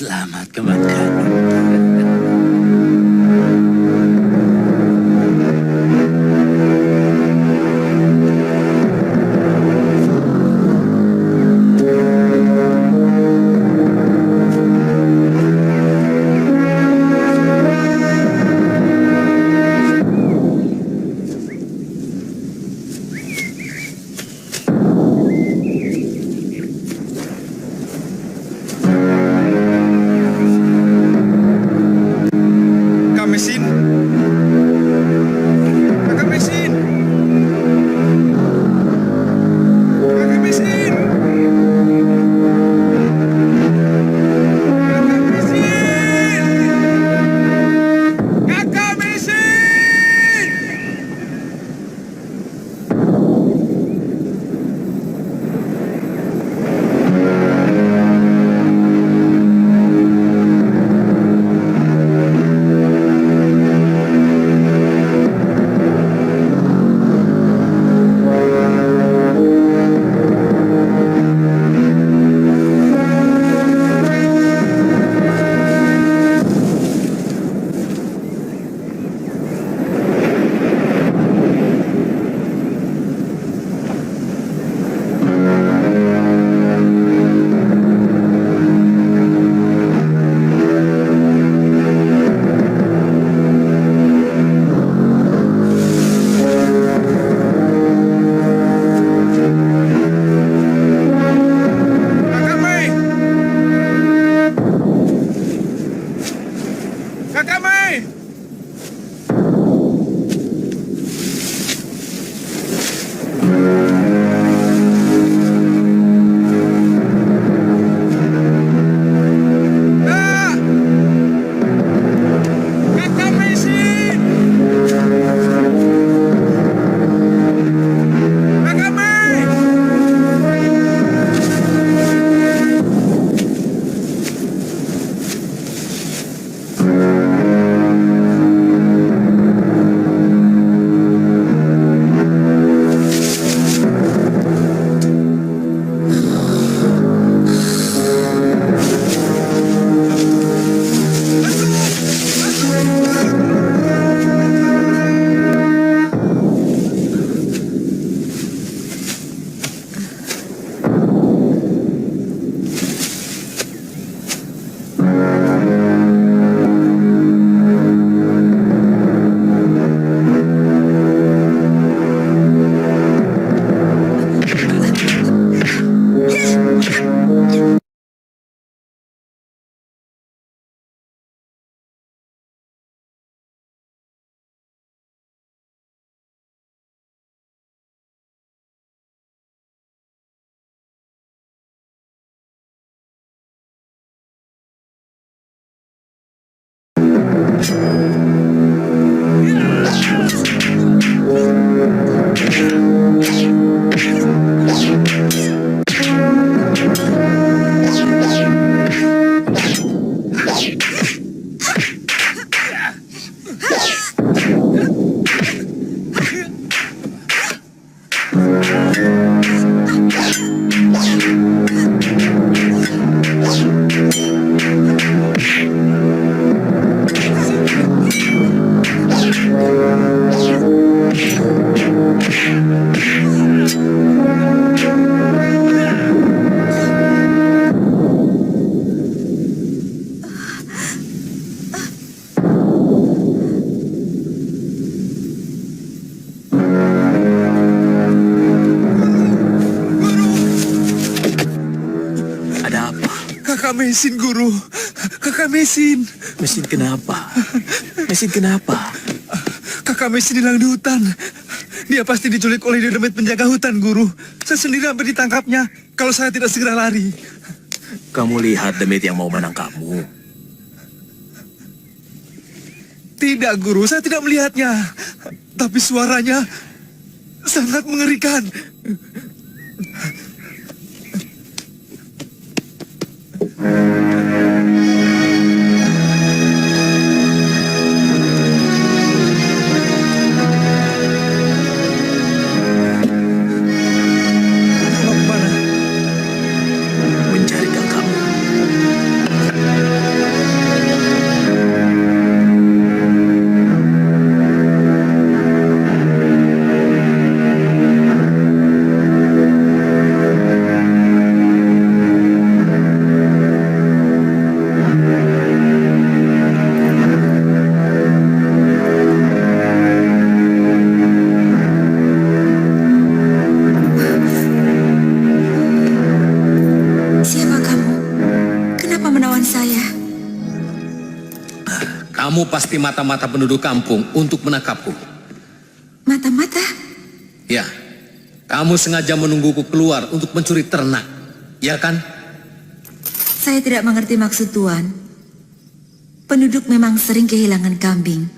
Selamat kembali. Mesin, Guru. Kakak Mesin. Mesin kenapa? Mesin kenapa? Kakak Mesin hilang di hutan. Dia pasti diculik oleh Dynamite penjaga hutan, Guru. Saya sendiri hampir ditangkapnya kalau saya tidak segera lari. Kamu lihat Demit yang mau menangkapmu? Tidak, Guru. Saya tidak melihatnya. Tapi suaranya sangat mengerikan. Mencari kakakmu. Kamu pasti mata-mata penduduk kampung untuk menangkapku. Mata-mata? Ya, kamu sengaja menungguku keluar untuk mencuri ternak, ya kan? Saya tidak mengerti maksud Tuan. Penduduk memang sering kehilangan kambing.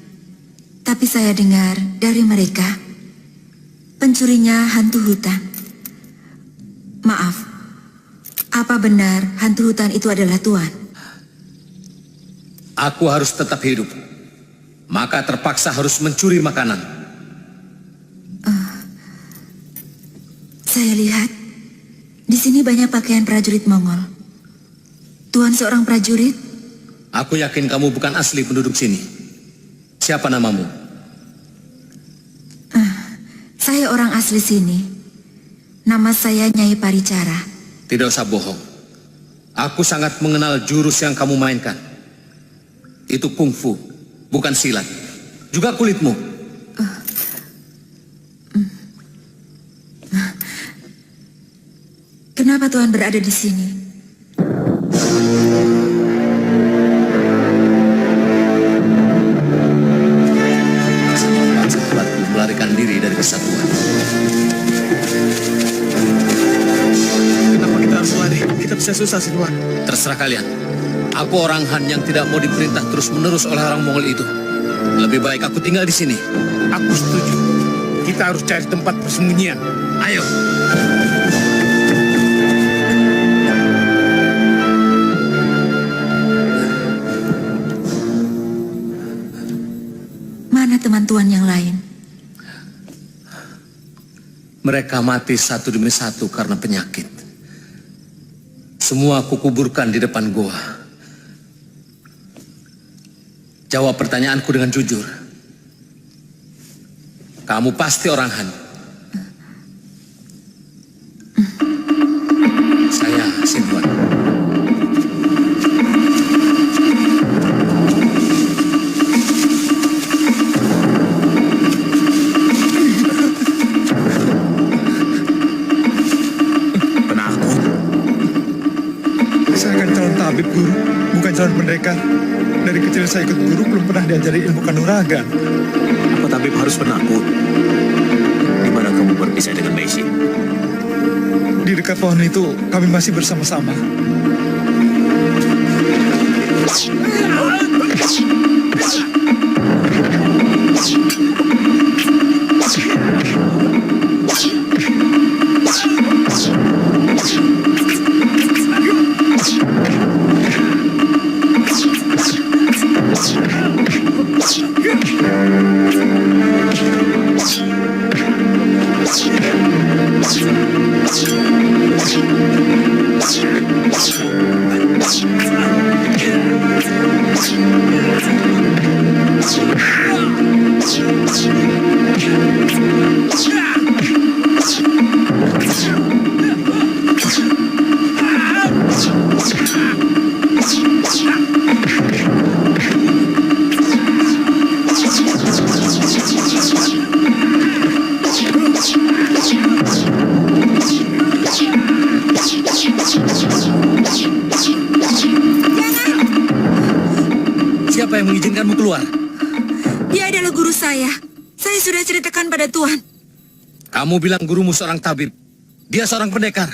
Tapi saya dengar dari mereka, pencurinya hantu hutan. Maaf, apa benar hantu hutan itu adalah Tuan? Aku harus tetap hidup. Maka terpaksa harus mencuri makanan. Saya lihat, di sini banyak pakaian prajurit Mongol. Tuan seorang prajurit? Aku yakin kamu bukan asli penduduk sini. Siapa namamu? Saya orang asli sini. Nama saya Nyai Paricara. Tidak usah bohong. Aku sangat mengenal jurus yang kamu mainkan. Itu kungfu, bukan silat. Juga kulitmu. Kenapa Tuan berada di sini? Sahabatku melarikan diri dari kesatuan. Kenapa kita harus lari? Kita bisa susah sih, Tuan. Terserah kalian. Aku orang Han yang tidak mau diperintah terus-menerus oleh orang Mongol itu. Lebih baik aku tinggal di sini. Aku setuju. Kita harus cari tempat persembunyian. Ayo. Mana teman Tuan yang lain? Mereka mati satu demi satu karena penyakit. Semua aku kuburkan di depan goa. Jawab pertanyaanku dengan jujur. Kamu pasti orang Han. Saya Sinhuan. Penakut. Saya kan calon tabib, Guru. Bukan calon pendekar. Dari kecil saya ikut guru, belum pernah diajari ilmu kanuragan. Apa tabib harus penakut? Di mana kamu berpisah dengan Meisi? Di dekat pohon itu, kami masih bersama-sama. Siapa yang mengizinkanmu keluar? Dia adalah guru saya. Saya sudah ceritakan pada Tuan. Kamu bilang gurumu seorang tabib. Dia seorang pendekar.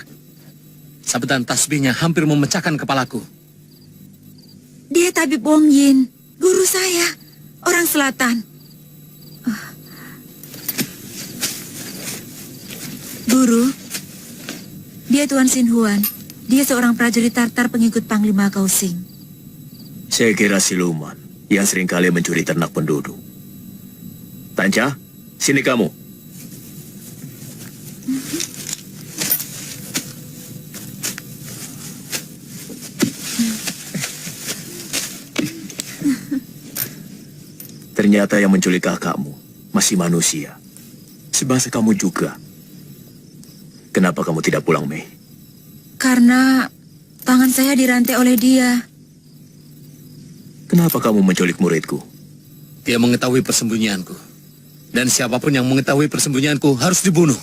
Sabetan tasbihnya hampir memecahkan kepalaku. Dia tabib Wong Yin, guru saya, orang selatan. Guru, dia Tuan Sinhuan. Dia seorang prajurit Tartar pengikut Panglima Kausing. Saya kira siluman yang seringkali mencuri ternak penduduk. Tanca, sini kamu. Ternyata yang menculik kakakmu masih manusia. Sebangsa kamu juga. Kenapa kamu tidak pulang, Mei? Karena tangan saya dirantai oleh dia. Kenapa kamu menculik muridku? Dia mengetahui persembunyianku. Dan siapapun yang mengetahui persembunyianku harus dibunuh.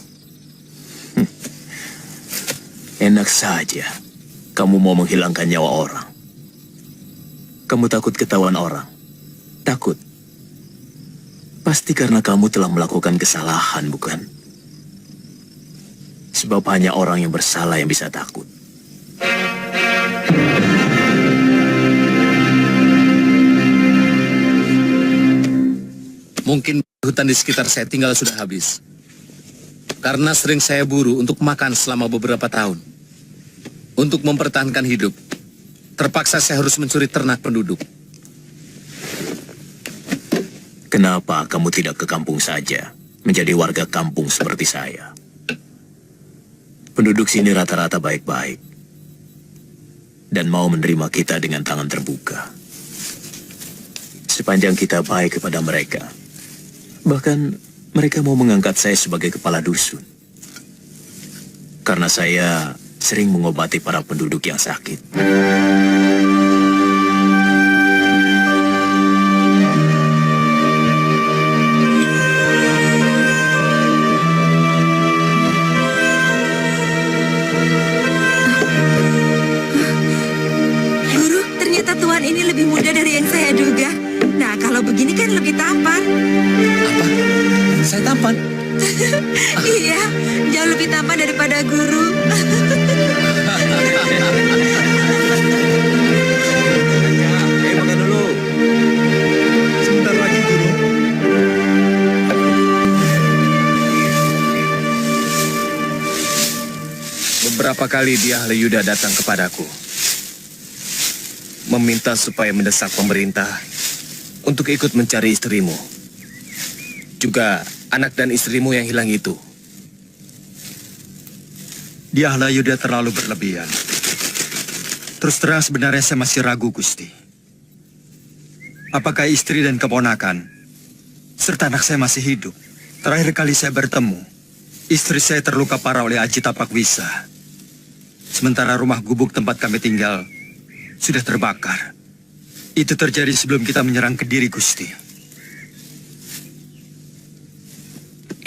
Enak saja. Kamu mau menghilangkan nyawa orang. Kamu takut ketahuan orang. Takut? Pasti karena kamu telah melakukan kesalahan, bukan? Sebab hanya orang yang bersalah yang bisa takut. Mungkin hutan di sekitar saya tinggal sudah habis. Karena sering saya buru untuk makan selama beberapa tahun. Untuk mempertahankan hidup, terpaksa saya harus mencuri ternak penduduk. Kenapa kamu tidak ke kampung saja, menjadi warga kampung seperti saya? Penduduk sini rata-rata baik-baik dan mau menerima kita dengan tangan terbuka. Sepanjang kita baik kepada mereka, bahkan mereka mau mengangkat saya sebagai kepala dusun. Karena saya sering mengobati para penduduk yang sakit. Guru, ternyata tuan ini lebih muda dari yang saya duga. Nah, kalau begini kan lebih tampan. Apa? Saya tampan? Iya, jauh lebih tampan daripada guru. Makan dulu. Sebentar lagi, Guru. Beberapa kali dia Yuda datang kepadaku. Meminta supaya mendesak pemerintah untuk ikut mencari istrimu. Juga anak dan istrimu yang hilang itu. Dia Yuda terlalu berlebihan. Terus terang sebenarnya saya masih ragu, Gusti. Apakah istri dan keponakan serta anak saya masih hidup? Terakhir kali saya bertemu, istri saya terluka parah oleh Aji Tapak Wisa. Sementara rumah gubuk tempat kami tinggal sudah terbakar. Itu terjadi sebelum kita menyerang Kediri, Gusti.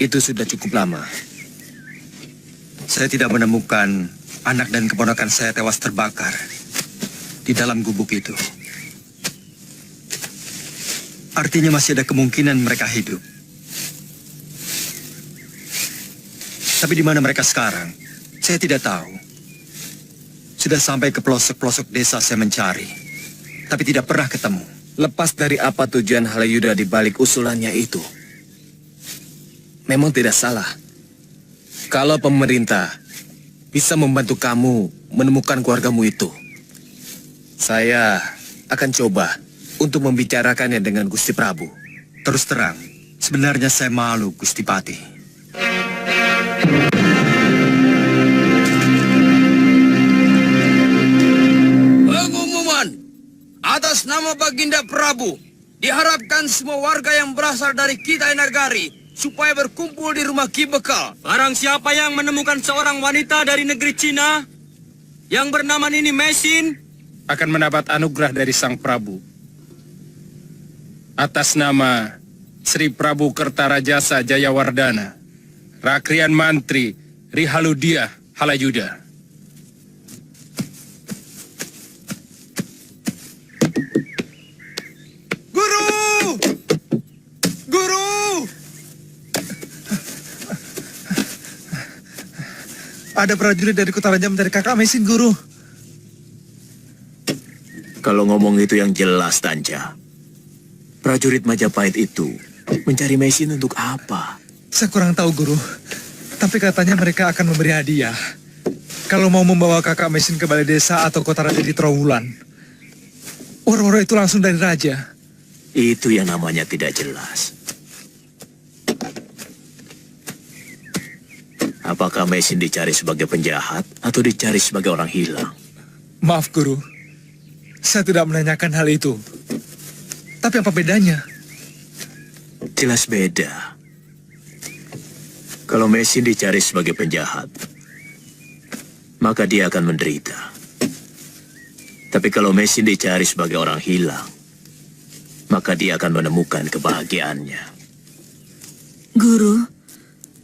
Itu sudah cukup lama. Saya tidak menemukan anak dan keponakan saya tewas terbakar di dalam gubuk itu. Artinya masih ada kemungkinan mereka hidup. Tapi di mana mereka sekarang? Saya tidak tahu. Sudah sampai ke pelosok-pelosok desa saya mencari, tapi tidak pernah ketemu. Lepas dari apa tujuan Halayuda di balik usulannya itu, memang tidak salah. Kalau pemerintah bisa membantu kamu menemukan keluargamu itu, saya akan coba untuk membicarakannya dengan Gusti Prabu. Terus terang, sebenarnya saya malu, Gusti Pati. Pengumuman atas nama Baginda Prabu, diharapkan semua warga yang berasal dari Kitai Nagari supaya berkumpul di rumah Ki Bekal. Barang siapa yang menemukan seorang wanita dari negeri Cina yang bernama Nini Mesin Akan mendapat anugerah dari Sang Prabu. Atas nama Sri Prabu Kertarajasa Jayawardana, Rakrian Mantri Rihaludia Halayuda. Guru! Guru! Ada prajurit dari Kota Raja mencari kakak Mesin, Guru. Kalau ngomong itu yang jelas, Tanja. Prajurit Majapahit itu mencari Mesin untuk apa? Saya kurang tahu, Guru. Tapi katanya mereka akan memberi hadiah kalau mau membawa kakak Mesin ke balai desa atau kota raja di Trawulan. Waro-waro itu langsung dari raja. Itu yang namanya tidak jelas. Apakah Mesin dicari sebagai penjahat atau dicari sebagai orang hilang? Maaf, Guru. Saya tidak menanyakan hal itu. Tapi apa bedanya? Jelas beda. Kalau Mesin dicari sebagai penjahat, maka dia akan menderita. Tapi kalau Mesin dicari sebagai orang hilang, maka dia akan menemukan kebahagiaannya. Guru,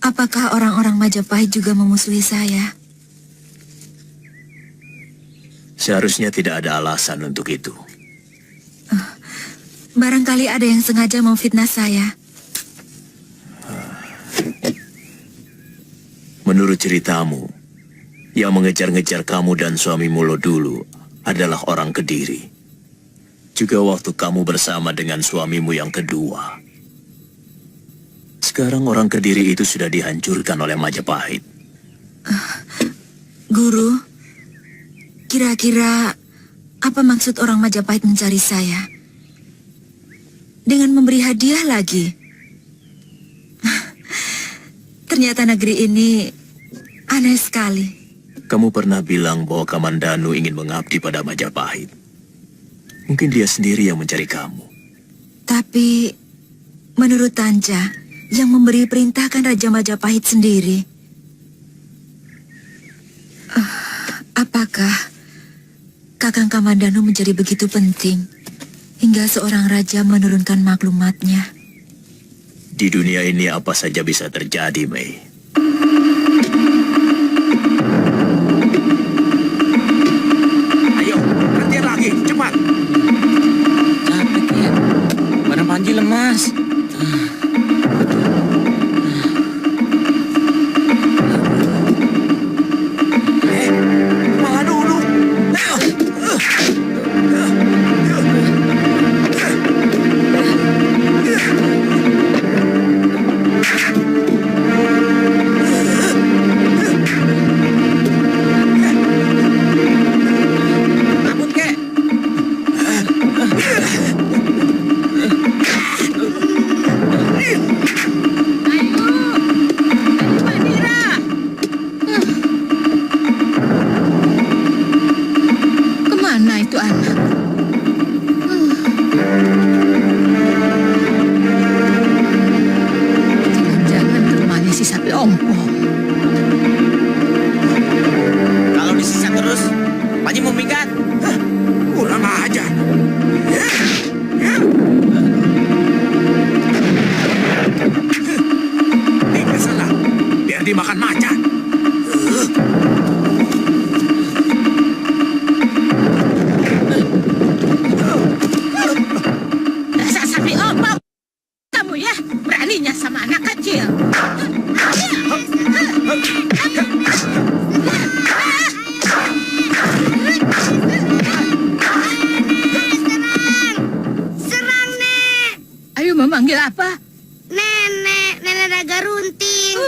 apakah orang-orang Majapahit juga memusuhi saya? Seharusnya tidak ada alasan untuk itu. Barangkali ada yang sengaja memfitnah saya. Menurut ceritamu, yang mengejar-ngejar kamu dan suamimu lo dulu adalah orang Kediri. Juga waktu kamu bersama dengan suamimu yang kedua. Sekarang orang Kediri itu sudah dihancurkan oleh Majapahit. Guru, kira-kira apa maksud orang Majapahit mencari saya? Dengan memberi hadiah lagi. Ternyata negeri ini aneh sekali. Kamu pernah bilang bahwa Kamandanu ingin mengabdi pada Majapahit. Mungkin dia sendiri yang mencari kamu. Tapi menurut Tanja, yang memberi perintah kan Raja Majapahit sendiri. Apakah Kakang Kamandanu menjadi begitu penting hingga seorang raja menurunkan maklumatnya? Di dunia ini apa saja bisa terjadi, Mei. Ayo, latihan lagi, cepat. Capek ya. Badan Panji lemas. Malah dulu. Takut kek. Kemana itu anak? Jangan-jangan ke rumahnya si sapi ompong. Kalau disisa terus, Panji mau minggat. Kurang aja. Tinggal sana, biar dimakan macan. Dasar sapi ompong. Kamu ya, beraninya sama anak kecil. Serang, Nek! Ayo memanggil apa? Nenek Naga Runting.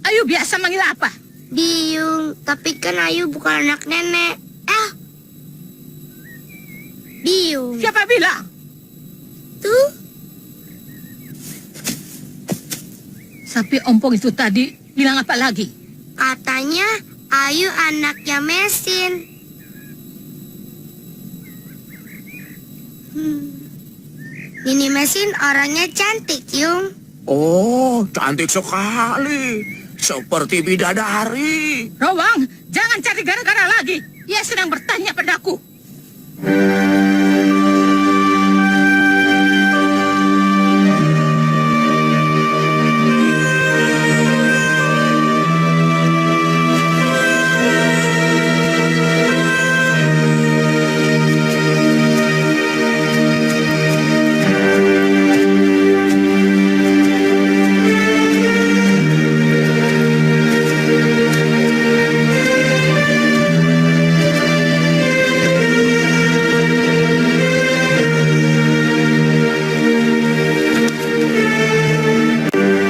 Ayo biasa manggil apa? Biung, tapi kan Ayu bukan anak nenek. Biung. Siapa bilang? Tuh, Sapi ompong itu tadi bilang apa lagi? katanya Ayu anaknya Mesin. Nini Mesin orangnya cantik, Yung. Oh, cantik sekali. Seperti bidadari. Rawang, jangan cari gara-gara lagi. Ia sedang bertanya padaku.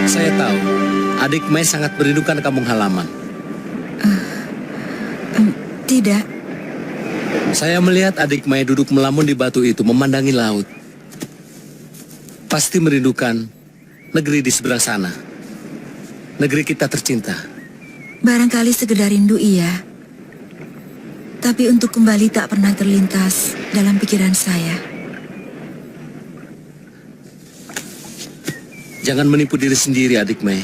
Saya tahu, adik Mei sangat merindukan kampung halaman. Tidak, Saya melihat adik Mei duduk melamun di batu itu memandangi laut. Pasti merindukan negeri di seberang sana. Negeri kita tercinta. barangkali sekedar rindu iya. Tapi untuk kembali tak pernah terlintas dalam pikiran saya. Jangan menipu diri sendiri, adik Mei.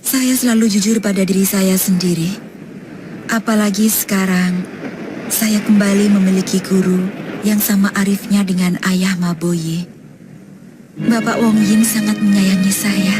Saya selalu jujur pada diri saya sendiri. Apalagi sekarang, saya kembali memiliki guru yang sama arifnya dengan ayah Maboye. Bapak Wong Ying sangat menyayangi saya.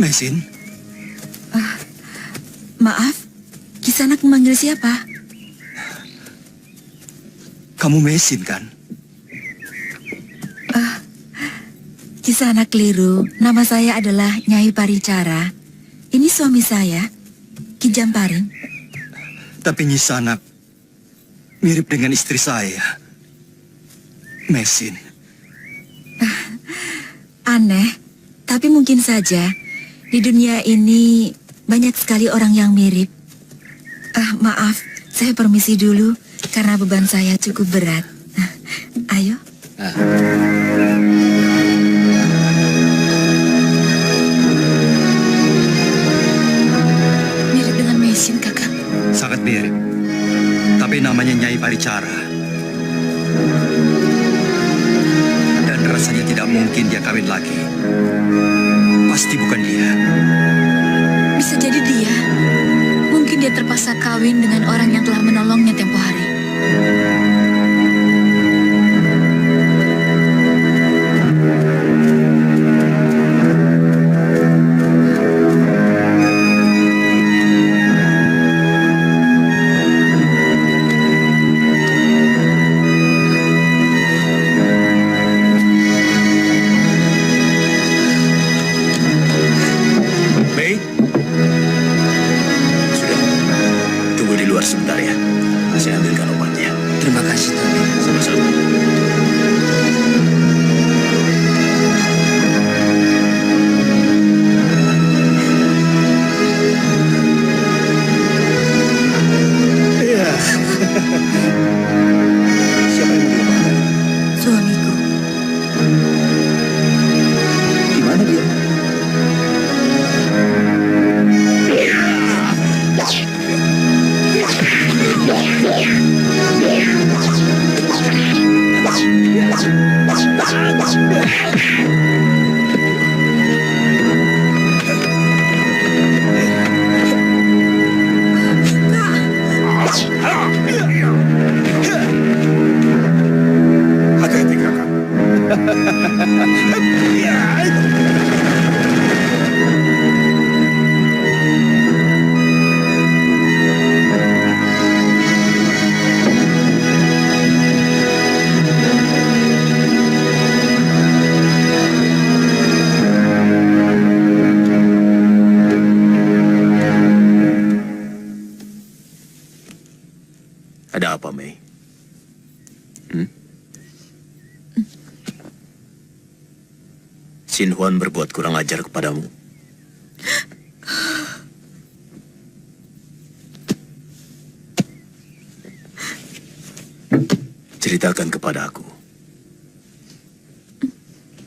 Mesin, Maaf, Kisanak memanggil siapa? kamu Mesin kan? Kisanak keliru. Nama saya adalah Nyai Paricara. Ini suami saya, Ki Jamparing. Tapi Nyisanak mirip dengan istri saya. Mesin, Aneh, tapi mungkin saja di dunia ini banyak sekali orang yang mirip. Maaf, saya permisi dulu karena beban saya cukup berat. Ayo. Mirip dengan Mesin, Kakak. sangat mirip. Tapi namanya Nyai Paricara. Dan rasanya tidak mungkin dia kawin lagi. Pasti bukan dia. Bisa jadi dia. Mungkin dia terpaksa kawin dengan orang yang telah menolongnya tempo hari. Mei? Sudah. Tunggu di luar sebentar ya. Saya ambilkan obatnya. Terima kasih, Tony. Sama-sama. Siapa yang beli obat? Suamiku. Di mana dia? Hati-hati kakak. Ada apa, Mei? Sin Huan berbuat kurang ajar kepadamu. Ceritakan kepada aku.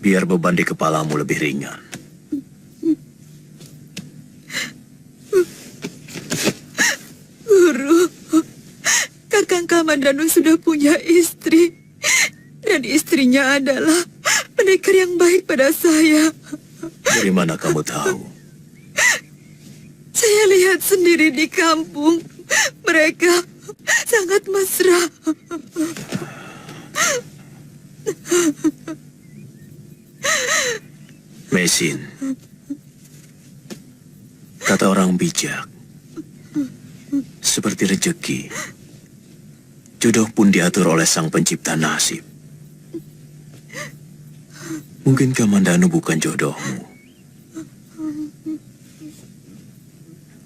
Biar beban di kepalamu lebih ringan. Guru, Kakang Kamandanu sudah punya istri. Dan istrinya adalah pendekar yang baik pada saya. Dari mana kamu tahu? Saya lihat sendiri di kampung. Mereka sangat mesra. Mesin, kata orang bijak, seperti rezeki, jodoh pun diatur oleh sang pencipta nasib. Mungkin Kamandanu bukan jodohmu.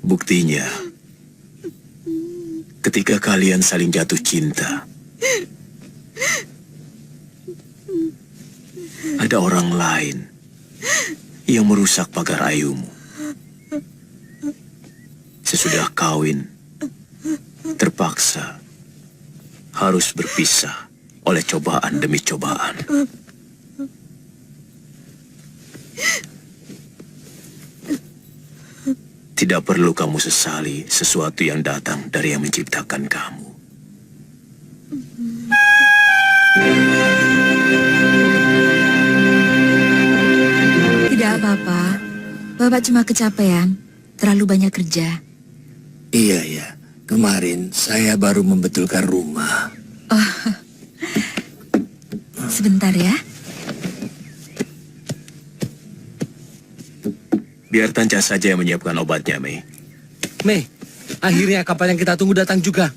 Buktinya, ketika kalian saling jatuh cinta, ada orang lain yang merusak pagar ayumu. Sesudah kawin, terpaksa harus berpisah oleh cobaan demi cobaan. Tidak perlu kamu sesali sesuatu yang datang dari yang menciptakan kamu. Tidak apa-apa. Bapak cuma kecapean. Terlalu banyak kerja. Iya, ya. Kemarin saya baru membetulkan rumah. Sebentar ya. Biar Tanca saja yang menyiapkan obatnya, Mei. Mei, akhirnya kapal yang kita tunggu datang juga.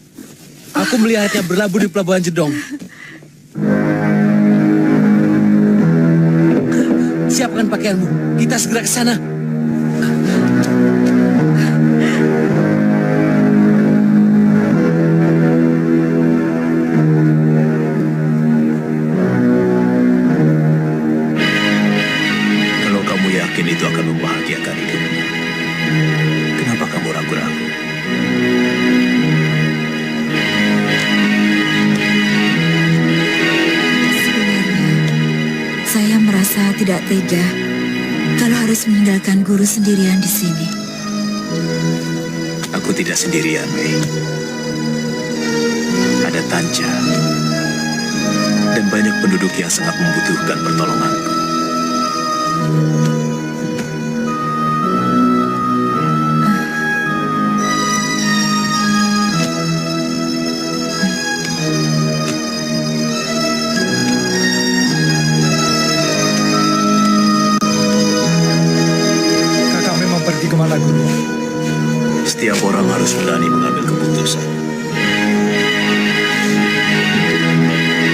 Aku melihatnya berlabuh di pelabuhan Jedong. Siapkan pakaianmu, kita segera ke sana. Kalau kamu yakin itu akan membahagiakan hidupmu, kenapa kamu ragu-ragu? Sebenarnya, saya merasa tidak tega kalau harus meninggalkan guru sendirian di sini. Aku tidak sendirian, Mei. Ada Tanca. Dan banyak penduduk yang sangat membutuhkan pertolonganku. Kakak memang pergi kemana, Guru? Setiap orang harus berani mengambil keputusan.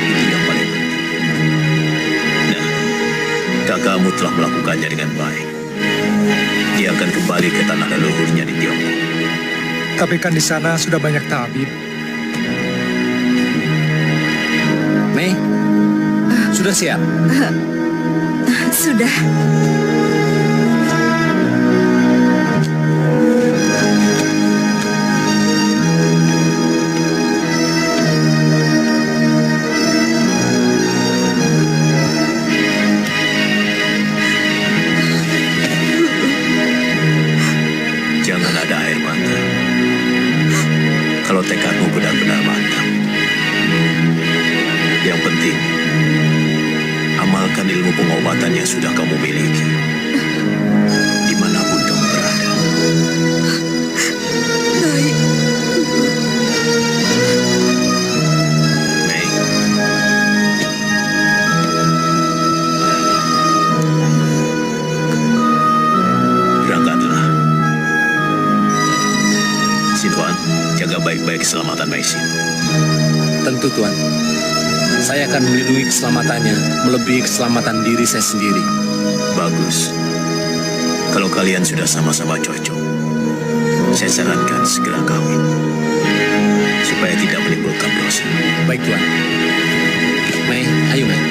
Itu yang paling penting. Nah, kakakmu telah melakukannya dengan baik. Dia akan kembali ke tanah leluhurnya di Tiongkok. Tapi kan di sana sudah banyak tabib. Mei, sudah siap? Sudah. Jangan ada air mata. Kalau tekadmu benar-benar mantap. Yang penting, amalkan ilmu pengobatan yang sudah kamu miliki. Dimanapun kamu berada. Baik. Mei, berangkatlah. Sintuan, jaga baik-baik keselamatan Maisin. Tentu, Tuan. Saya akan melindungi keselamatannya, melebihi keselamatan diri saya sendiri. Bagus. Kalau kalian sudah sama-sama cocok, saya sarankan segera kawin. Supaya tidak menimbulkan dosa. Baik, Tuan. Mei, ayo, Mei.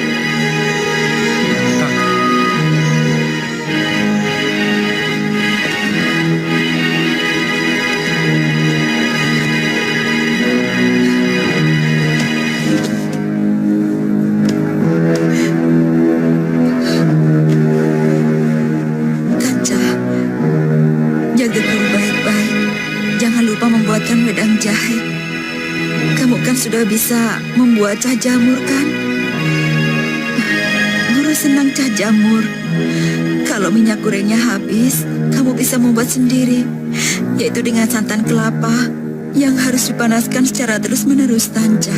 Tanca, jaga guru baik-baik. Jangan lupa membuatkan wedang jahe. Kamu kan sudah bisa membuat cah jamur, kan? Guru senang cah jamur. Kalau minyak gorengnya habis, kamu bisa membuat sendiri, yaitu dengan santan kelapa yang harus dipanaskan secara terus-menerus, Tanca.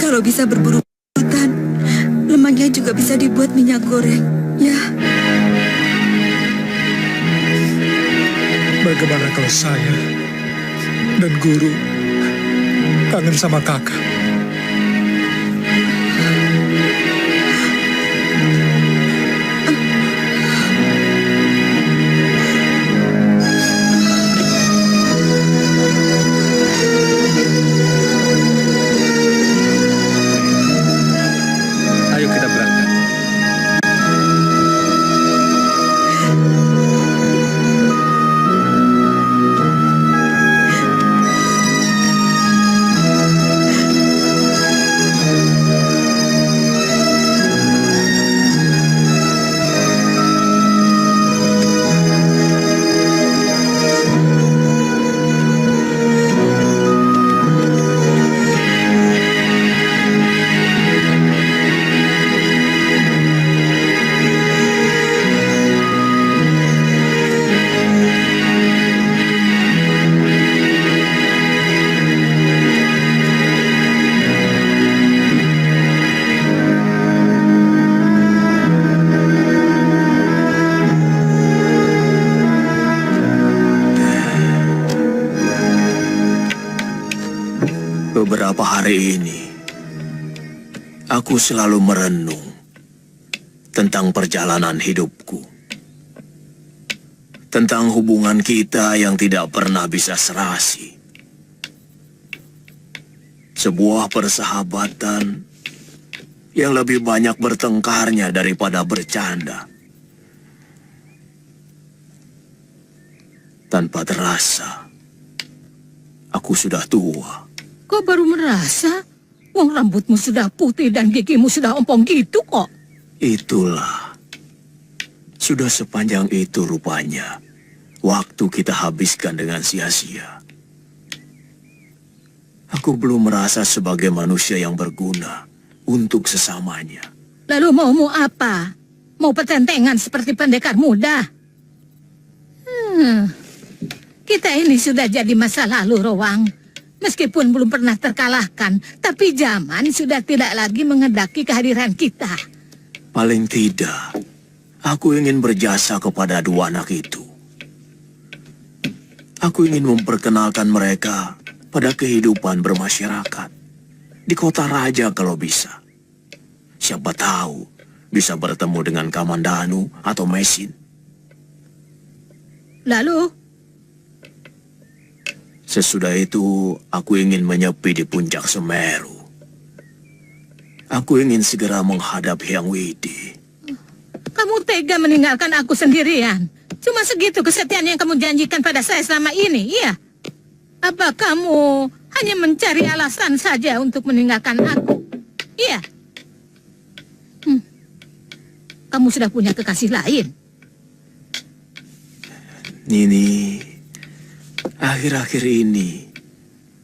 Kalau bisa berburu hutan, lemaknya juga bisa dibuat minyak goreng, ya. Bagaimana kalau saya dan Guru kangen sama kakak? Ayo kita berangkat. hari ini, aku selalu merenung tentang perjalanan hidupku. Tentang hubungan kita yang tidak pernah bisa serasi. Sebuah persahabatan yang lebih banyak bertengkarnya daripada bercanda. Tanpa terasa, aku sudah tua. Kok baru merasa? Wong rambutmu sudah putih dan gigimu sudah ompong gitu kok. Itulah. Sudah sepanjang itu rupanya waktu kita habiskan dengan sia-sia. Aku belum merasa sebagai manusia yang berguna untuk sesamanya. Lalu maumu apa? Mau petentengan seperti pendekar muda? Kita ini sudah jadi masa lalu, Rowang. Meskipun belum pernah terkalahkan, tapi zaman sudah tidak lagi menghendaki kehadiran kita. Paling tidak, aku ingin berjasa kepada dua anak itu. Aku ingin memperkenalkan mereka pada kehidupan bermasyarakat. Di kota raja kalau bisa. Siapa tahu bisa bertemu dengan Kamandanu atau Mesin. Lalu, Sesudah itu, aku ingin menyepi di puncak Semeru. Aku ingin segera menghadap Hyang Widi. kamu tega meninggalkan aku sendirian. Cuma segitu kesetiaan yang kamu janjikan pada saya selama ini, iya? Apa kamu hanya mencari alasan saja untuk meninggalkan aku? Iya. Kamu sudah punya kekasih lain. Nini, akhir-akhir ini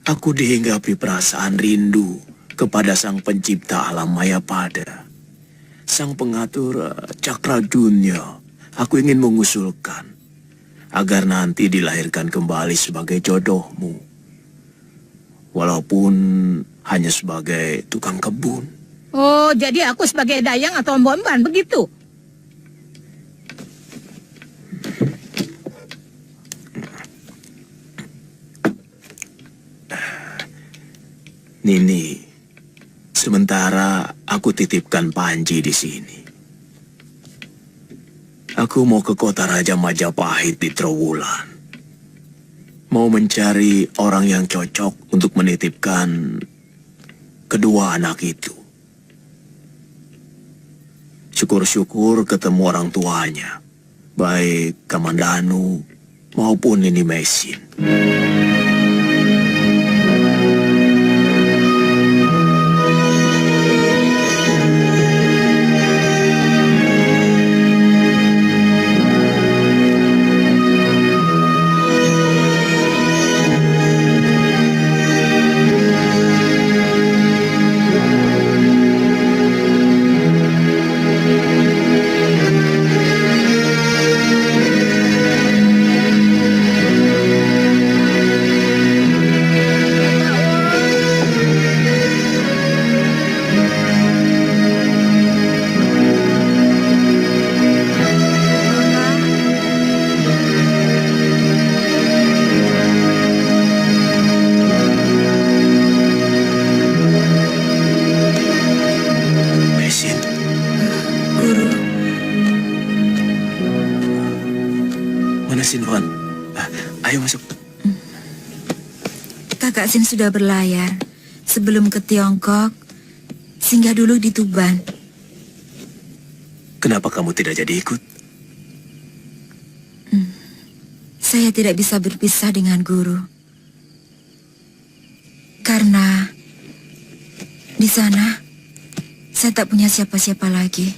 aku dihinggapi perasaan rindu kepada sang pencipta alam Mayapada. Sang pengatur cakra dunia. Aku ingin mengusulkan agar nanti dilahirkan kembali sebagai jodohmu. Walaupun hanya sebagai tukang kebun. Oh, jadi aku sebagai dayang atau ombak-omban begitu? Nini, sementara aku titipkan Panji di sini. Aku mau ke kota Raja Majapahit di Trowulan. Mau mencari orang yang cocok untuk menitipkan kedua anak itu. Syukur-syukur ketemu orang tuanya, baik Kamandanu maupun Nini Mesin. Mesin, Guru, mana Sinwan? Ayo masuk. Kakak Sin sudah berlayar. Sebelum ke Tiongkok, singgah dulu di Tuban. Kenapa kamu tidak jadi ikut? Saya tidak bisa berpisah dengan guru. Karena di sana saya tak punya siapa-siapa lagi.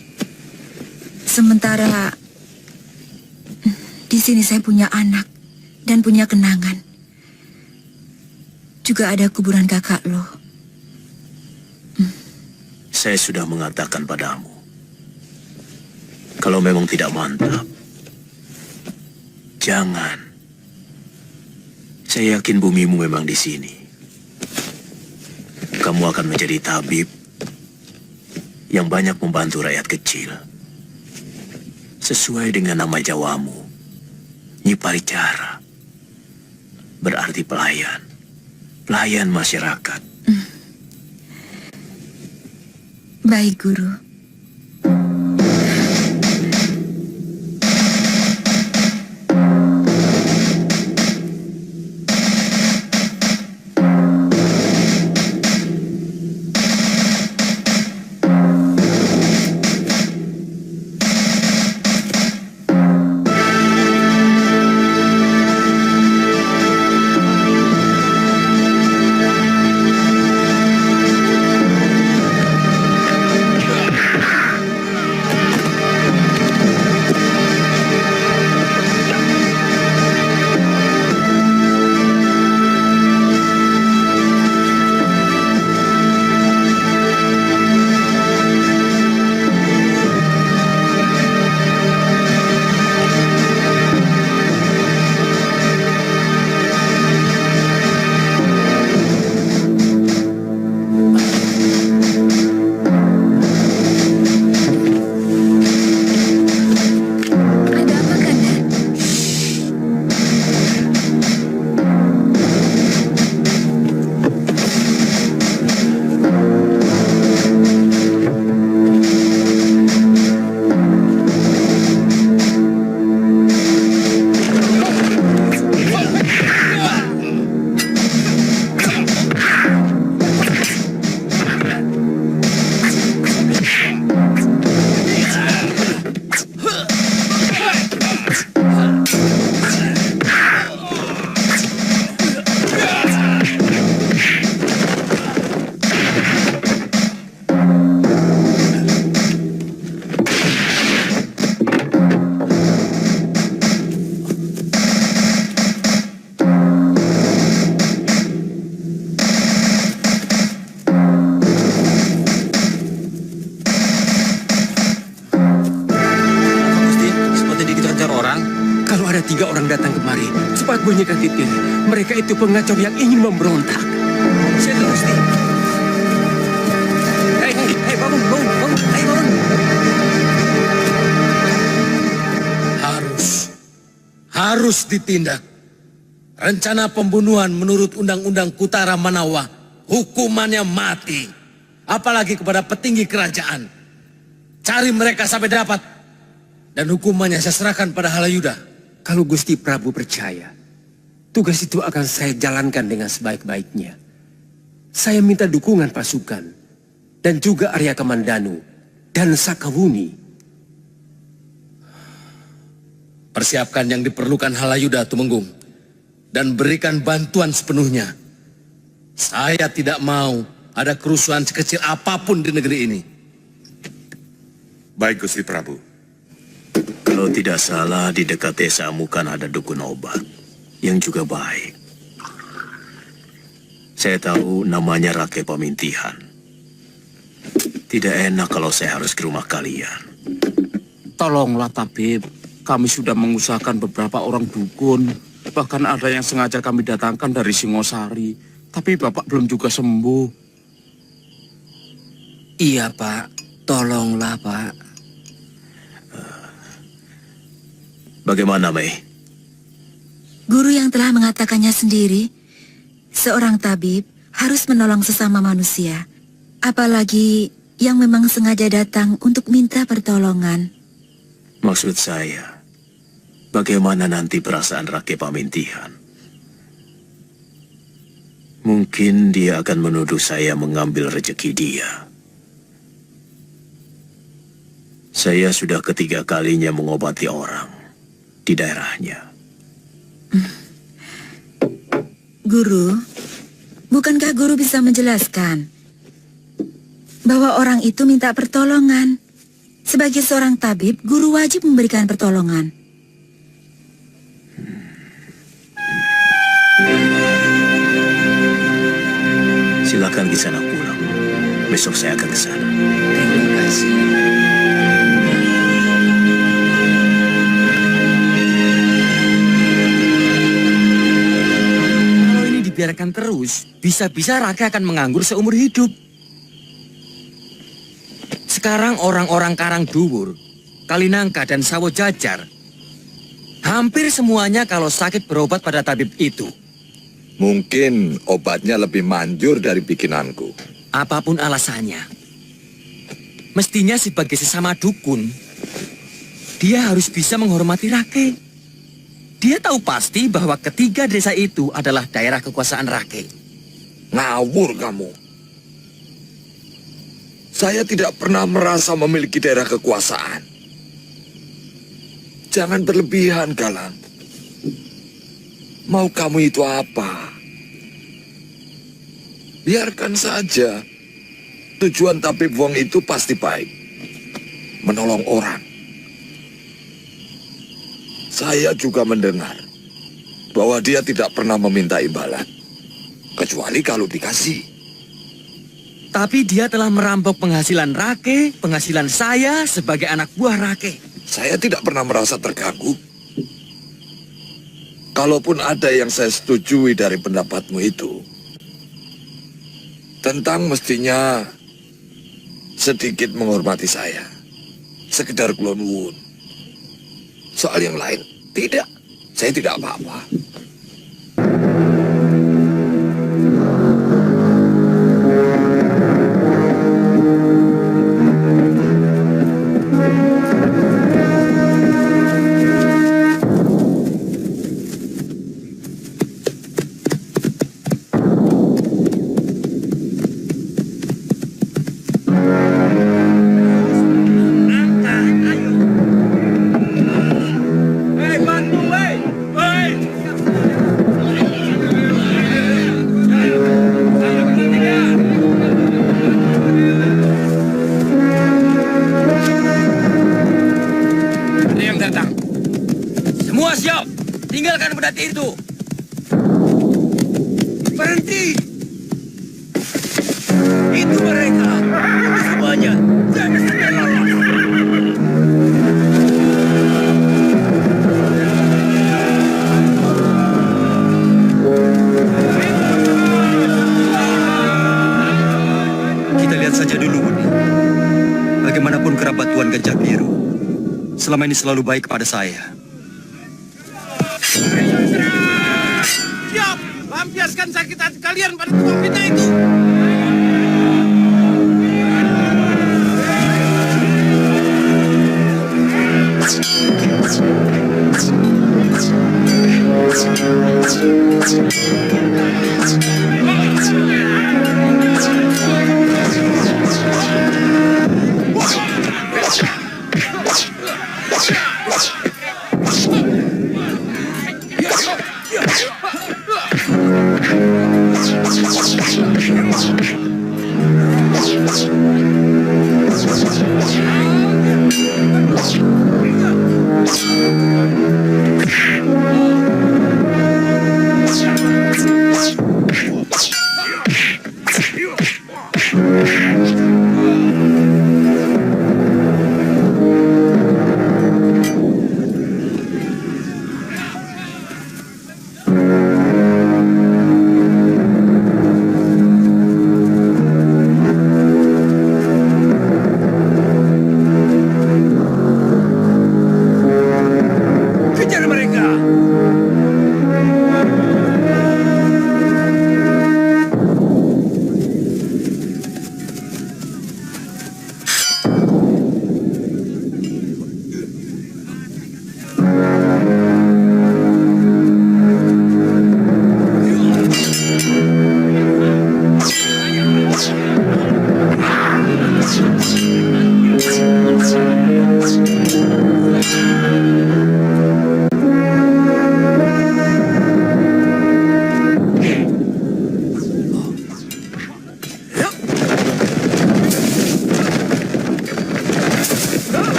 Sementara di sini saya punya anak dan punya kenangan. Juga ada kuburan kakak lo. Saya sudah mengatakan padamu. Kalau memang tidak mantap, jangan. Saya yakin bumimu memang di sini. Kamu akan menjadi tabib yang banyak membantu rakyat kecil. Sesuai dengan nama Jawamu, Nyi Paricara. Berarti pelayan. Pelayan masyarakat. Baik, Guru. Ada apa, Kanda? Gusti, seperti dikejar orang. Kalau ada 3 orang datang kemari, cepat bunyikan titir. Mereka itu pengacau yang ingin memberontak. Saya Gusti. Hei, bangun, bangun. Hei, bangun. Harus ditindak. Rencana pembunuhan menurut Undang-Undang Kutara Manawa hukumannya mati. Apalagi kepada petinggi kerajaan. Cari mereka sampai dapat. Dan hukumannya saya serahkan pada Halayuda. Kalau Gusti Prabu percaya, tugas itu akan saya jalankan dengan sebaik-baiknya. Saya minta dukungan pasukan dan juga Arya Kamandanu dan Sakawuni. Persiapkan yang diperlukan Halayuda, Tumenggung. Dan berikan bantuan sepenuhnya. Saya tidak mau ada kerusuhan sekecil apapun di negeri ini. Baik, Gusti Prabu. Kalau tidak salah, di dekat desa Amukan ada dukun obat yang juga baik. Saya tahu namanya Rake Pamintihan. Tidak enak kalau saya harus ke rumah kalian. Tolonglah tabib, kami sudah mengusahakan beberapa orang dukun. Bahkan ada yang sengaja kami datangkan dari Singosari. Tapi Bapak belum juga sembuh. Iya, Pak. Tolonglah, Pak. Bagaimana, Mei? Guru yang telah mengatakannya sendiri, seorang tabib harus menolong sesama manusia. Apalagi yang memang sengaja datang untuk minta pertolongan. Maksud saya, bagaimana nanti perasaan Rake Pamintihan? Mungkin dia akan menuduh saya mengambil rezeki dia. Saya sudah ketiga kalinya mengobati orang di daerahnya. Guru, bukankah guru bisa menjelaskan bahwa orang itu minta pertolongan? Sebagai seorang tabib, guru wajib memberikan pertolongan. Silakan ke sana pulang. Besok saya akan ke sana. Terima kasih. Kalau ini dibiarkan terus, bisa-bisa Rake akan menganggur seumur hidup. Sekarang orang-orang Karang Duwur, Kalinangka dan Sawo Jajar, hampir semuanya kalau sakit berobat pada tabib itu. Mungkin obatnya lebih manjur dari bikinanku. Apapun alasannya, Mestinya sebagai sesama dukun, dia harus bisa menghormati Rake. Dia tahu pasti bahwa ketiga desa itu adalah daerah kekuasaan Rake. Ngawur kamu. Saya tidak pernah merasa memiliki daerah kekuasaan. Jangan berlebihan, Galang. Mau kamu itu apa? Biarkan saja. Tujuan Tabib Wong itu pasti baik. Menolong orang. Saya juga mendengar bahwa dia tidak pernah meminta imbalan. Kecuali kalau dikasih. Tapi dia telah merampok penghasilan Rake, penghasilan saya sebagai anak buah Rake. Saya tidak pernah merasa terganggu. Kalaupun ada yang saya setujui dari pendapatmu itu, tentang mestinya sedikit menghormati saya. Sekedar kulon wun. Soal yang lain, tidak. Saya tidak apa-apa. Ada yang datang. Semua siap. Tinggalkan pedati itu. Berhenti. Itu mereka. Semuanya. Jangan sampai lolos. Kita lihat saja dulu, Budi. Bagaimanapun kerabat Tuan Gajah Biru, selama ini selalu baik kepada saya. Siap, lampiaskan sakit hati kalian pada tukang fitnah itu.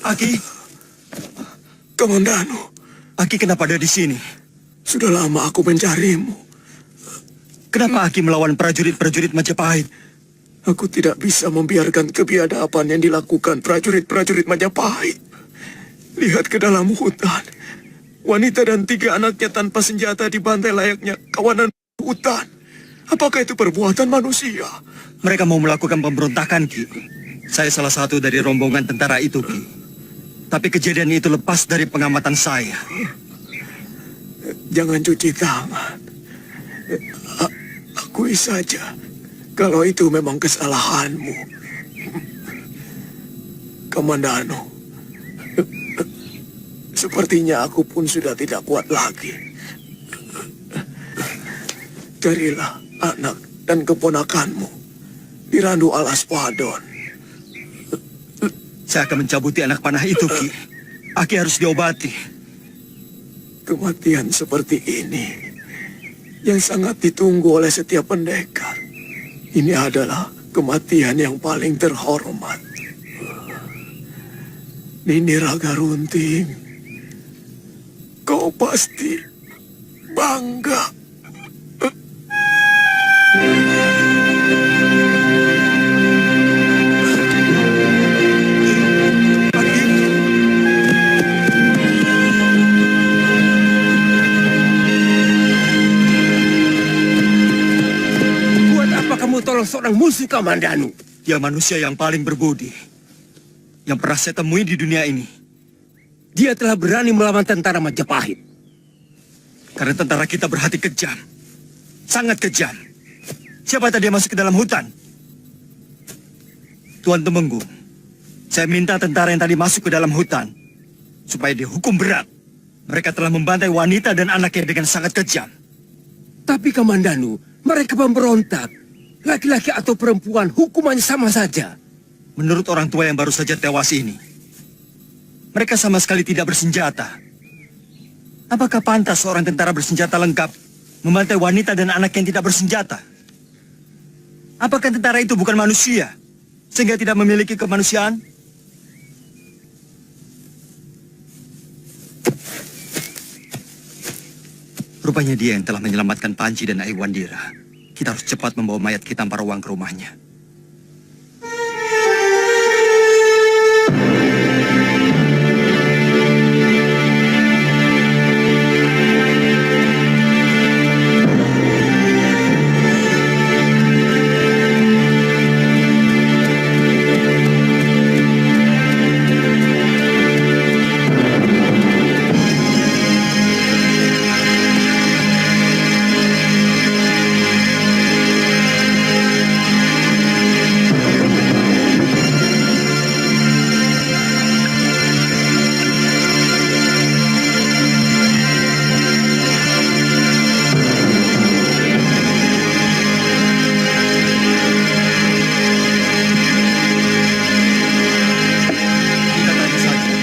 Aki, Kamandanu, Aki kenapa ada di sini? sudah lama aku mencarimu. Kenapa Aki melawan prajurit-prajurit Majapahit? Aku tidak bisa membiarkan kebiadaban yang dilakukan prajurit-prajurit Majapahit. Lihat ke dalam hutan. Wanita dan 3 anaknya tanpa senjata dibantai layaknya kawanan hutan. Apakah itu perbuatan manusia? Mereka mau melakukan pemberontakan, Ki. Saya salah satu dari rombongan tentara itu, Ki. Tapi kejadian itu lepas dari pengamatan saya. Jangan cuci tangan. Akui saja kalau itu memang kesalahanmu. Kamandanu, sepertinya aku pun sudah tidak kuat lagi. Carilah anak dan keponakanmu di Randu Alas Padon. Saya akan mencabuti anak panah itu, Ki. Aki harus diobati. Kematian seperti ini yang sangat ditunggu oleh setiap pendekar. Ini adalah kematian yang paling terhormat. Nini Raga Runting, kau pasti bangga. Buat apa kamu tolong seorang musuh, Kamandanu? Dia manusia yang paling berbudi yang pernah saya temui di dunia ini. Dia telah berani melawan tentara Majapahit. Karena tentara kita berhati kejam. Sangat kejam. Siapa tadi yang masuk ke dalam hutan? Tuan Temenggung, saya minta tentara yang tadi masuk ke dalam hutan supaya dihukum berat. Mereka telah membantai wanita dan anaknya dengan sangat kejam. Tapi Kamandanu, mereka pemberontak. Laki-laki atau perempuan, hukumannya sama saja. Menurut orang tua yang baru saja tewas ini, mereka sama sekali tidak bersenjata. Apakah pantas seorang tentara bersenjata lengkap membantai wanita dan anak yang tidak bersenjata? Apakah tentara itu bukan manusia, sehingga tidak memiliki kemanusiaan? Rupanya dia yang telah menyelamatkan Panji dan Aiwandira. Kita harus cepat membawa mayat Ki Tamparowang ke rumahnya. Kita tanya saja.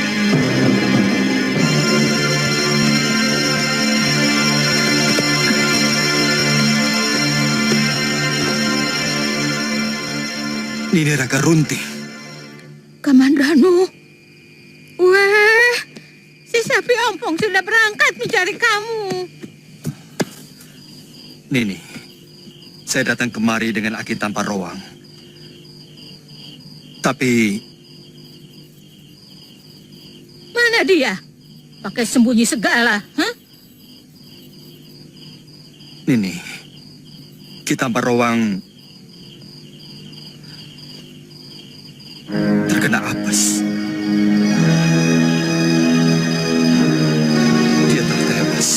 Nini Raga Runting. Kamandanu. Wah, si Sapi Ompong sudah berangkat mencari kamu. Nini, saya datang kemari dengan Aki Tamparowang. Tapi Mana dia? Pakai sembunyi segala, hah? Nini, Ki Tamparowang terkena apes. Dia telah tewas.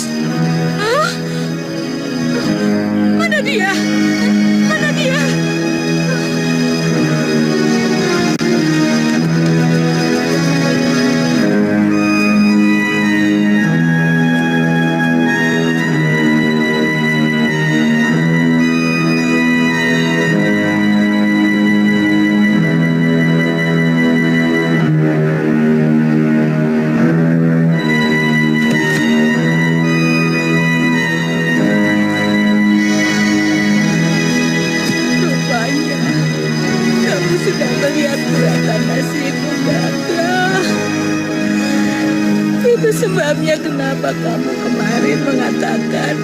Hah? Mana dia? Mana dia? sebabnya kenapa kamu kemarin mengatakan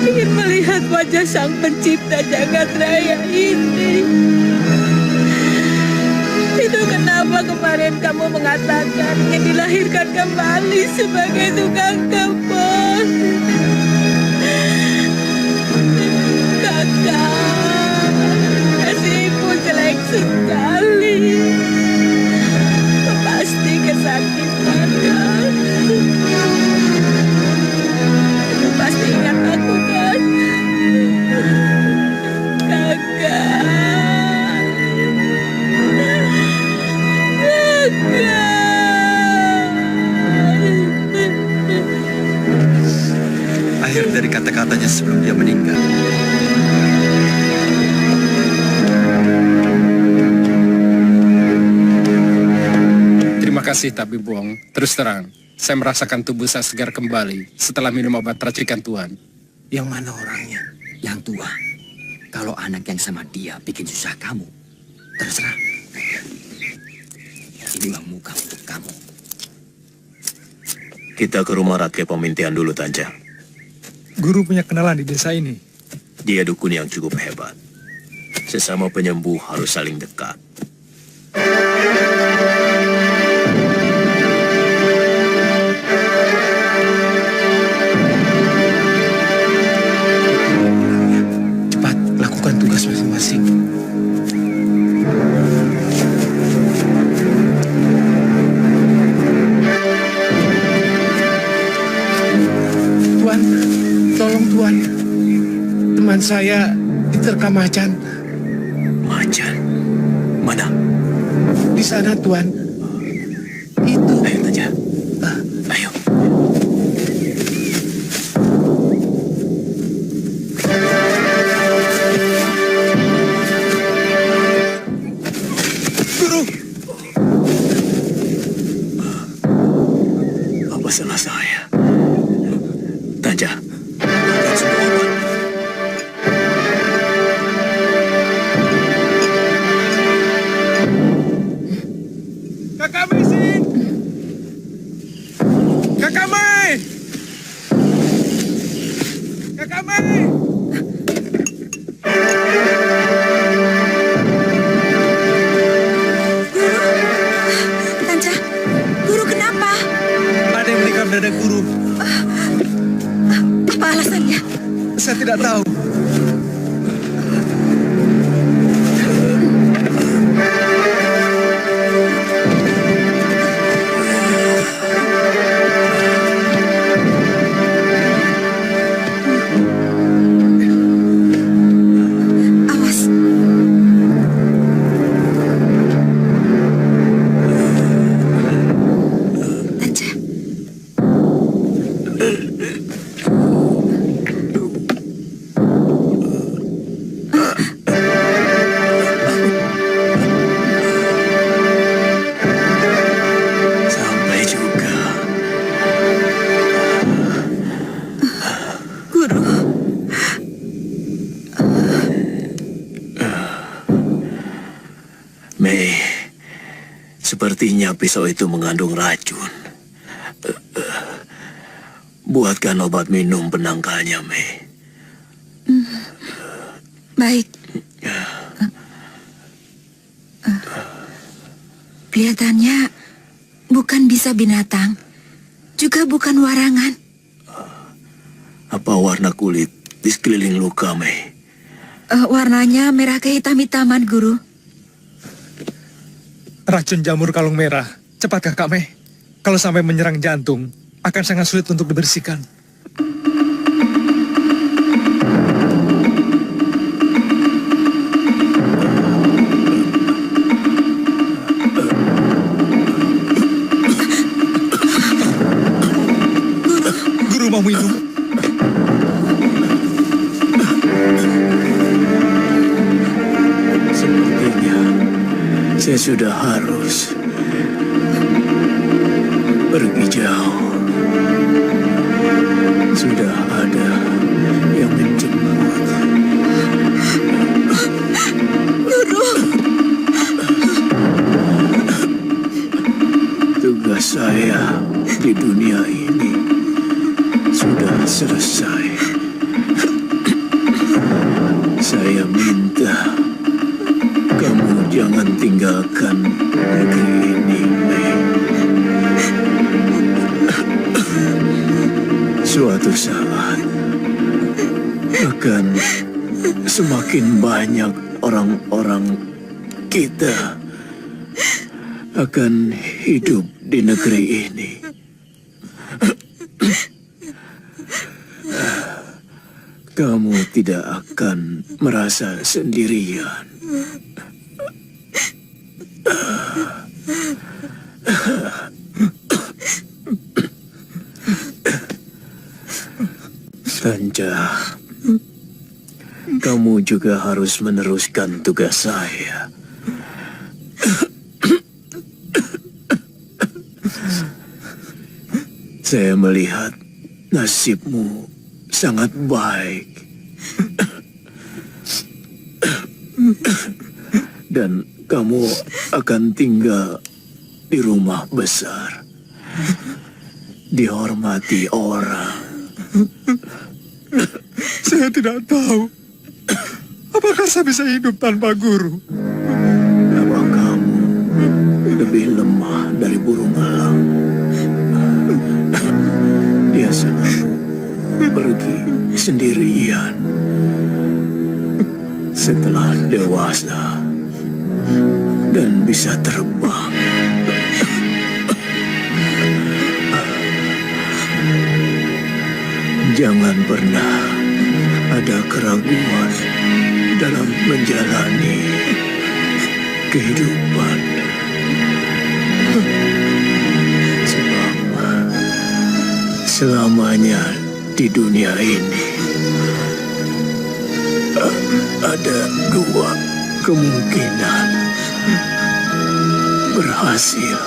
ingin melihat wajah Sang Pencipta jagat raya ini. Itu kenapa kemarin kamu mengatakan ingin dilahirkan kembali sebagai tukang kebun. Kakak, kasihku jelek sekali. Pasti kesakitan kan? Kamu pasti ingat aku kan? Kakak. Akhir dari kata-katanya sebelum dia meninggal. Terima kasih Tabib Wong. Terus terang, saya merasakan tubuh saya segar kembali setelah minum obat racikan Tuan. Yang mana orangnya? Yang tua. Kalau anak yang sama dia bikin susah kamu, terserah. Ini memang muka untuk kamu. Kita ke rumah rakyat pemintian dulu, Tanja. Guru punya kenalan di desa ini. Dia dukun yang cukup hebat. Sesama penyembuh harus saling dekat. Cepat, lakukan tugas masing-masing. Tuan, tolong Tuan. Teman saya diterkam macan. Macan? Mana? Di sana Tuan. Itu. Ayo, Tanja. Ayo. Guru! Apa salah saya? Tanja, makan semua obat. Kakak Messi! Kakak Mai! Kakak Mai! Tanja, Guru kenapa? Ada yang menikam dada guru. Apa alasannya? Saya tidak tahu. Awas. Tanja. Sampai juga. Guru. Mei, sepertinya pisau itu mengandung racun. Buatkan obat minum penangkalnya, Mei. Baik. Kelihatannya bukan bisa binatang, juga bukan warangan. Apa warna kulit di sekeliling luka, Mei? Warnanya merah kehitam-hitaman, Guru. Racun jamur kalung merah. Cepat Kakak Mei. Kalau sampai menyerang jantung, akan sangat sulit untuk dibersihkan. Guru mau minum. Sepertinya saya sudah harus pergi jauh. Sudah ada yang menjemput. Tugas saya di dunia ini sudah selesai. Saya minta kamu jangan tinggalkan negeri ini, Mei. Suatu saat akan semakin banyak orang-orang kita akan hidup di negeri ini. Kamu tidak akan merasa sendirian. Tanja, kamu juga harus meneruskan tugas saya. Saya melihat nasibmu sangat baik. Dan kamu akan tinggal di rumah besar. Dihormati orang. Saya tidak tahu apakah saya bisa hidup tanpa guru. Apa kamu lebih lemah dari burung elang? Dia selalu pergi sendirian. Setelah dewasa dan bisa terbang, jangan pernah ada keraguan dalam menjalani kehidupan. Sebab selamanya di dunia ini ada dua kemungkinan: berhasil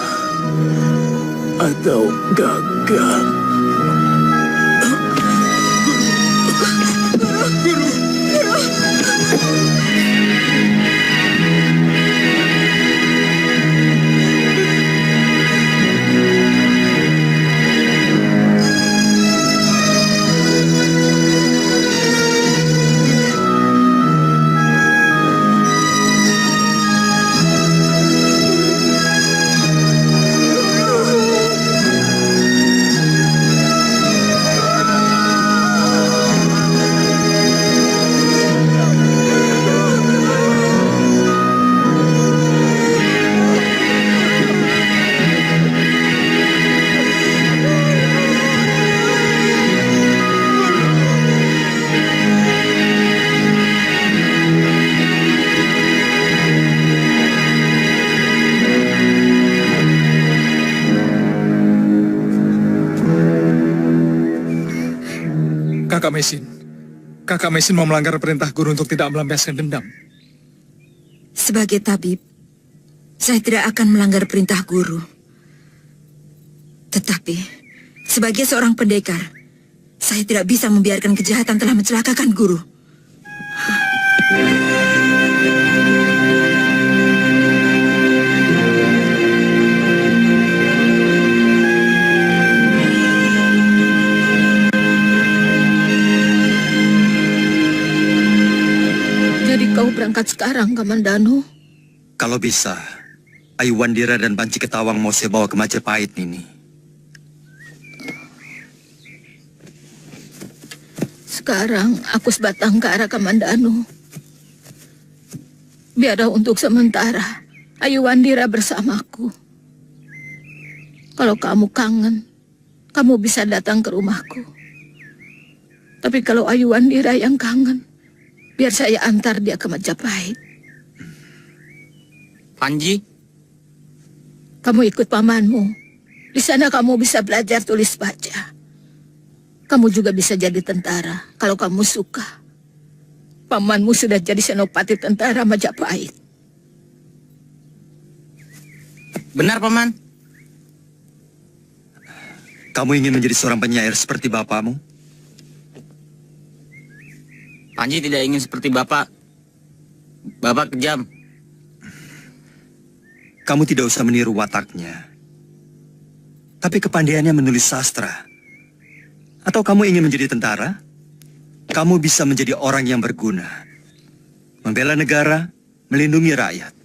atau gagal. Kakak Mesin mau melanggar perintah guru untuk tidak melampiaskan dendam. Sebagai tabib, saya tidak akan melanggar perintah guru. Tetapi, sebagai seorang pendekar, saya tidak bisa membiarkan kejahatan telah mencelakakan guru. Kau berangkat sekarang, Kamandanu? Kalau bisa, Ayu Wandira dan Panci Ketawang mau saya bawa ke Majapahit ini. Sekarang aku sebatang ke arah Kamandanu. Biarlah untuk sementara Ayu Wandira bersamaku. Kalau kamu kangen, kamu bisa datang ke rumahku. Tapi kalau Ayu Wandira yang kangen, biar saya antar dia ke Majapahit. Panji, kamu ikut pamanmu. Di sana kamu bisa belajar tulis baca. Kamu juga bisa jadi tentara kalau kamu suka. Pamanmu sudah jadi senopati tentara Majapahit. benar Paman? Kamu ingin menjadi seorang penyair seperti bapakmu? Panji tidak ingin seperti Bapak. Bapak kejam. Kamu tidak usah meniru wataknya. tapi kepandaiannya menulis sastra. Atau kamu ingin menjadi tentara? Kamu bisa menjadi orang yang berguna. Membela negara, melindungi rakyat.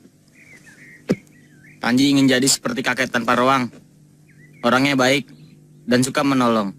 Panji ingin jadi seperti kakek tanpa ruang. Orangnya baik dan suka menolong.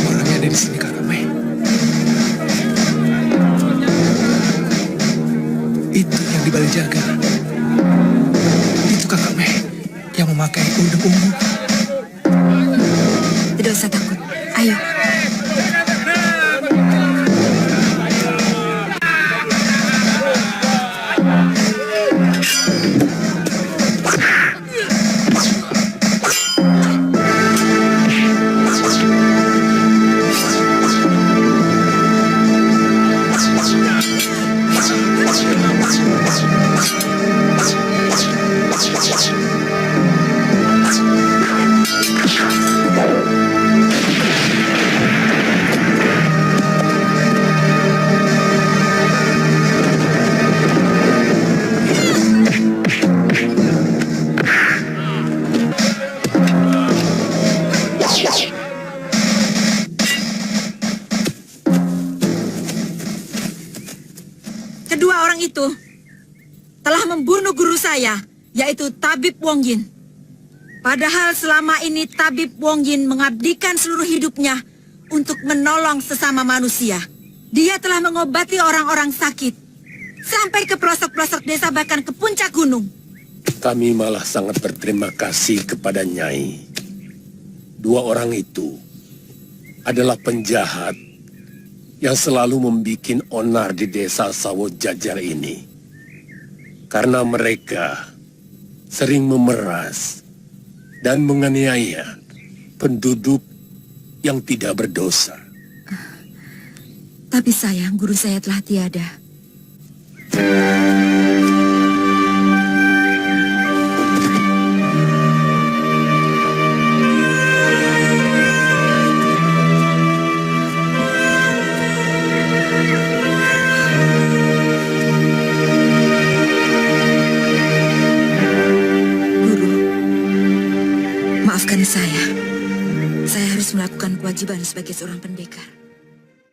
Orangnya ada di sini, Kakak Mei. Itu yang di balik jaga. Itu Kakak Mei yang memakai udeng ungu. Tidak usah takut. Ayo. Kedua orang itu telah membunuh guru saya, yaitu Tabib Wong Yin. Padahal selama ini Tabib Wong Yin mengabdikan seluruh hidupnya untuk menolong sesama manusia. Dia telah mengobati orang-orang sakit sampai ke pelosok-pelosok desa, bahkan ke puncak gunung. Kami malah sangat berterima kasih kepada Nyai. Dua orang itu adalah penjahat yang selalu membuat onar di desa Sawo Jajar ini. Karena mereka sering memeras dan menganiaya penduduk yang tidak berdosa. Tapi sayang, guru saya telah tiada. Maafkan saya. Saya harus melakukan kewajiban sebagai seorang pendekar.